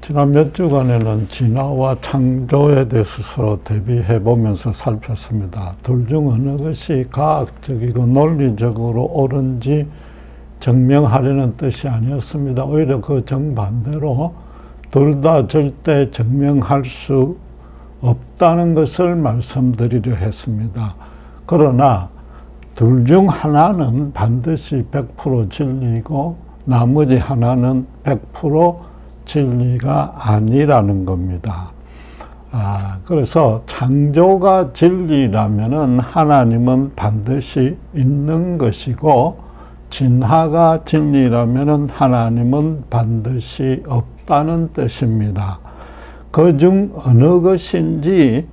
지난 몇 주간에는 진화와 창조에 대해서 서로 대비해 보면서 살폈습니다. 둘 중 어느 것이 과학적이고 논리적으로 옳은지 증명하려는 뜻이 아니었습니다. 오히려 그 정반대로 둘 다 절대 증명할 수 없다는 것을 말씀드리려 했습니다. 그러나 둘 중 하나는 반드시 100% 진리고 나머지 하나는 100% 진리가 아니라는 겁니다. 그래서 창조가 진리라면은 하나님은 반드시 있는 것이고, 진화가 진리라면은 하나님은 반드시 없다는 뜻입니다. 그중 어느 것인지,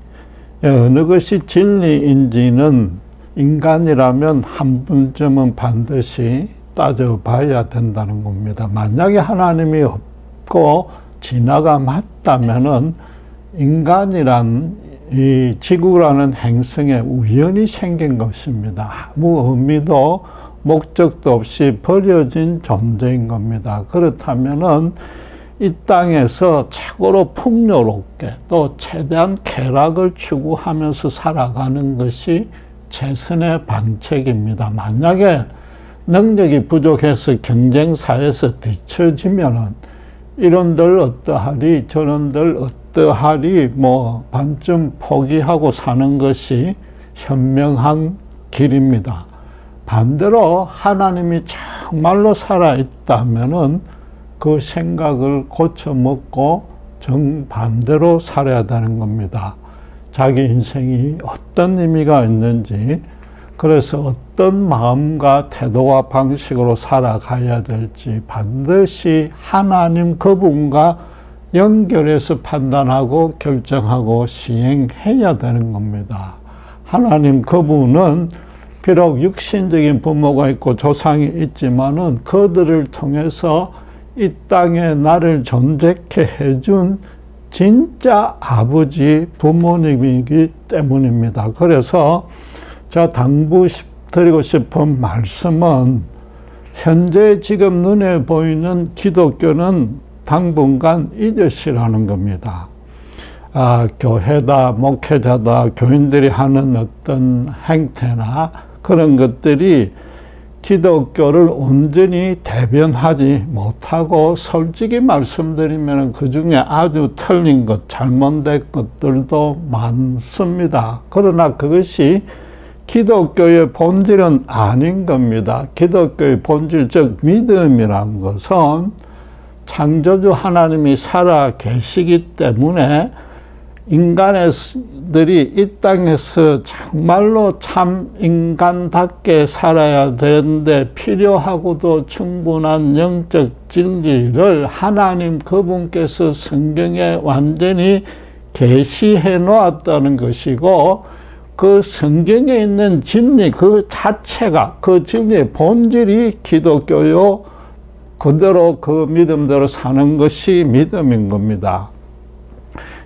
어느 것이 진리인지는 인간이라면 한 번쯤은 반드시 따져봐야 된다는 겁니다. 만약에 하나님이 없고 진화가 맞다면은 인간이란 이 지구라는 행성에 우연히 생긴 것입니다. 아무 의미도 목적도 없이 버려진 존재인 겁니다. 그렇다면은 이 땅에서 최고로 풍요롭게 또 최대한 쾌락을 추구하면서 살아가는 것이 최선의 방책입니다. 만약에 능력이 부족해서 경쟁사에서 뒤처지면은 이런들 어떠하리 저런들 어떠하리 반쯤 포기하고 사는 것이 현명한 길입니다. 반대로 하나님이 정말로 살아있다면은 그 생각을 고쳐먹고 정반대로 살아야 되는 겁니다. 자기 인생이 어떤 의미가 있는지, 그래서 어떤 마음과 태도와 방식으로 살아가야 될지 반드시 하나님 그분과 연결해서 판단하고 결정하고 시행해야 되는 겁니다. 하나님 그분은 비록 육신적인 부모가 있고 조상이 있지만은 그들을 통해서 이 땅에 나를 존재케 해준 진짜 아버지 부모님이기 때문입니다. 그래서 제가 당부드리고 싶은 말씀은, 현재 지금 눈에 보이는 기독교는 당분간 잊으시라는 겁니다. 교회다, 목회자다, 교인들이 하는 어떤 행태나 그런 것들이 기독교를 온전히 대변하지 못하고, 솔직히 말씀드리면 그 중에 아주 틀린 것, 잘못된 것들도 많습니다. 그러나 그것이 기독교의 본질은 아닌 겁니다. 기독교의 본질, 즉 믿음이란 것은 창조주 하나님이 살아 계시기 때문에 인간들이 이 땅에서 정말로 참 인간답게 살아야 되는데 필요하고도 충분한 영적 진리를 하나님 그분께서 성경에 완전히 계시해 놓았다는 것이고, 그 성경에 있는 진리 그 자체가, 그 진리의 본질이 기독교요, 그대로 그 믿음대로 사는 것이 믿음인 겁니다.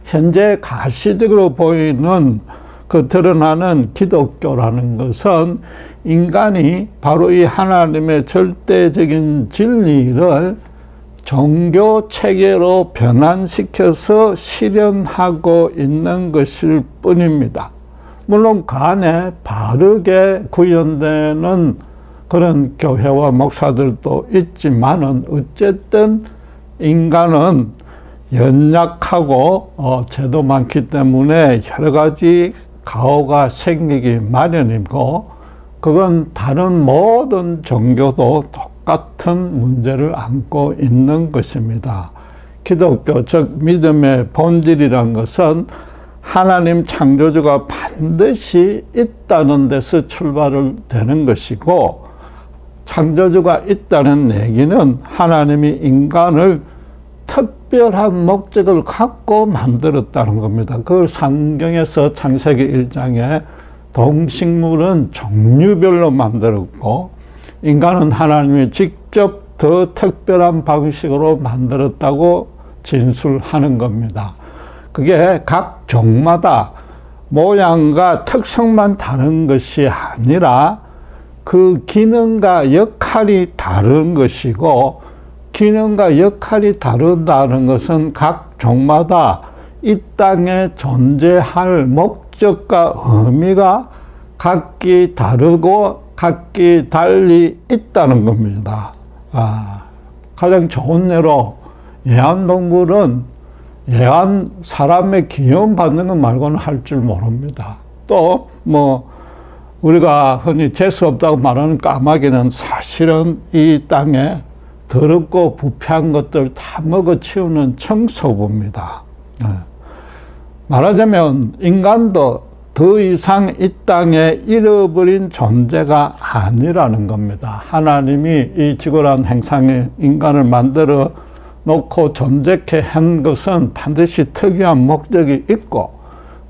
현재 가시적으로 보이는 그 드러나는 기독교라는 것은 인간이 바로 이 하나님의 절대적인 진리를 종교 체계로 변환시켜서 실현하고 있는 것일 뿐입니다. 물론 그 안에 바르게 구현되는 그런 교회와 목사들도 있지만은 어쨌든 인간은 연약하고 죄도 많기 때문에 여러 가지 가오가 생기기 마련이고, 그건 다른 모든 종교도 똑같은 문제를 안고 있는 것입니다. 기독교, 즉 믿음의 본질이란 것은 하나님 창조주가 반드시 있다는 데서 출발을 되는 것이고, 창조주가 있다는 얘기는 하나님이 인간을 특별한 목적을 갖고 만들었다는 겁니다. 그걸 성경에서 창세기 1장에 동식물은 종류별로 만들었고, 인간은 하나님이 직접 더 특별한 방식으로 만들었다고 진술하는 겁니다. 그게 각 종마다 모양과 특성만 다른 것이 아니라 그 기능과 역할이 다른 것이고, 기능과 역할이 다르다는 것은 각 종마다 이 땅에 존재할 목적과 의미가 각기 다르고 각기 달리 있다는 겁니다. 가장 좋은 예로 애완동물은 사람의 귀여움 받는 것 말고는 할 줄 모릅니다. 또 우리가 흔히 재수 없다고 말하는 까마귀는 사실은 이 땅에 더럽고 부패한 것들 다 먹어치우는 청소부입니다. 말하자면 인간도 더 이상 이 땅에 잃어버린 존재가 아니라는 겁니다. 하나님이 이 지구라는 행성에 인간을 만들어 놓고 존재케 한 것은 반드시 특이한 목적이 있고,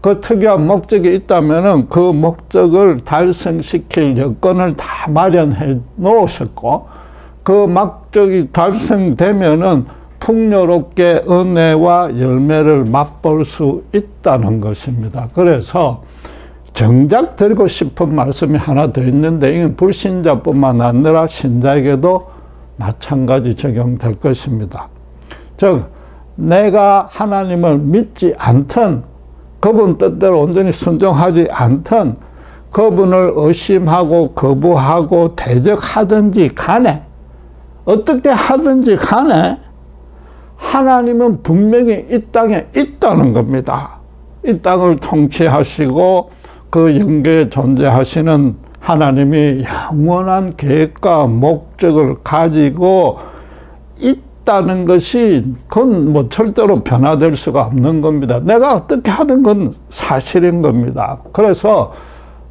그 특이한 목적이 있다면은 그 목적을 달성시킬 여건을 다 마련해 놓으셨고, 그 목적이 달성되면은 풍요롭게 은혜와 열매를 맛볼 수 있다는 것입니다. 그래서 정작 드리고 싶은 말씀이 하나 더 있는데, 이건 불신자뿐만 아니라 신자에게도 마찬가지 적용될 것입니다. 즉, 내가 하나님을 믿지 않든, 그분 뜻대로 온전히 순종하지 않든, 그분을 의심하고 거부하고 대적하든지 간에, 어떻게 하든지 간에 하나님은 분명히 이 땅에 있다는 겁니다. 이 땅을 통치하시고 그 영계에 존재하시는 하나님이 영원한 계획과 목적을 가지고 있다는 것이 그건 절대로 변화될 수가 없는 겁니다. 내가 어떻게 하든 건 사실인 겁니다. 그래서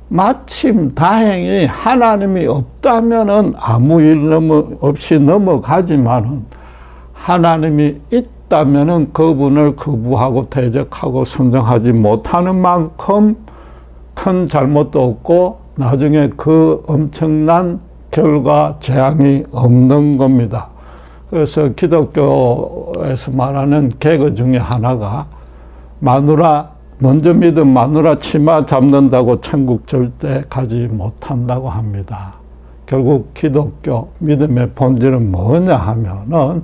마침 다행히 하나님이 없다면은 아무 일 없이 넘어가지만은, 하나님이 있다면은 그분을 거부하고 대적하고 순종하지 못하는 만큼 큰 잘못도 없고 나중에 그 엄청난 결과 재앙이 없는 겁니다. 그래서 기독교에서 말하는 개그 중에 하나가, 먼저 믿은 마누라 치마 잡는다고 천국 절대 가지 못한다고 합니다. 결국 기독교 믿음의 본질은 뭐냐 하면은,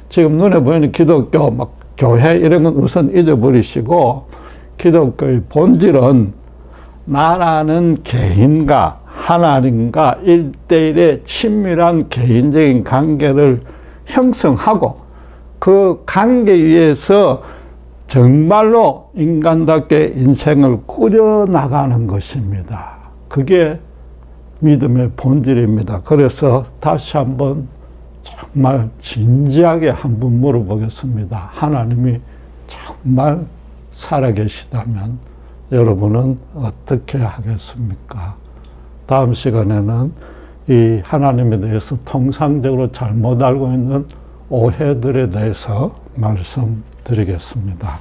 지금 눈에 보이는 기독교 교회 이런 건 우선 잊어버리시고, 기독교의 본질은 나라는 개인과 하나님과 1대1의 친밀한 개인적인 관계를 형성하고, 그 관계 위에서 정말로 인간답게 인생을 꾸려나가는 것입니다. 그게 믿음의 본질입니다. 그래서 다시 한번 정말 진지하게 한번 물어보겠습니다. 하나님이 정말 살아계시다면 여러분은 어떻게 하겠습니까? 다음 시간에는 이 하나님에 대해서 통상적으로 잘못 알고 있는 오해들에 대해서 말씀드리겠습니다.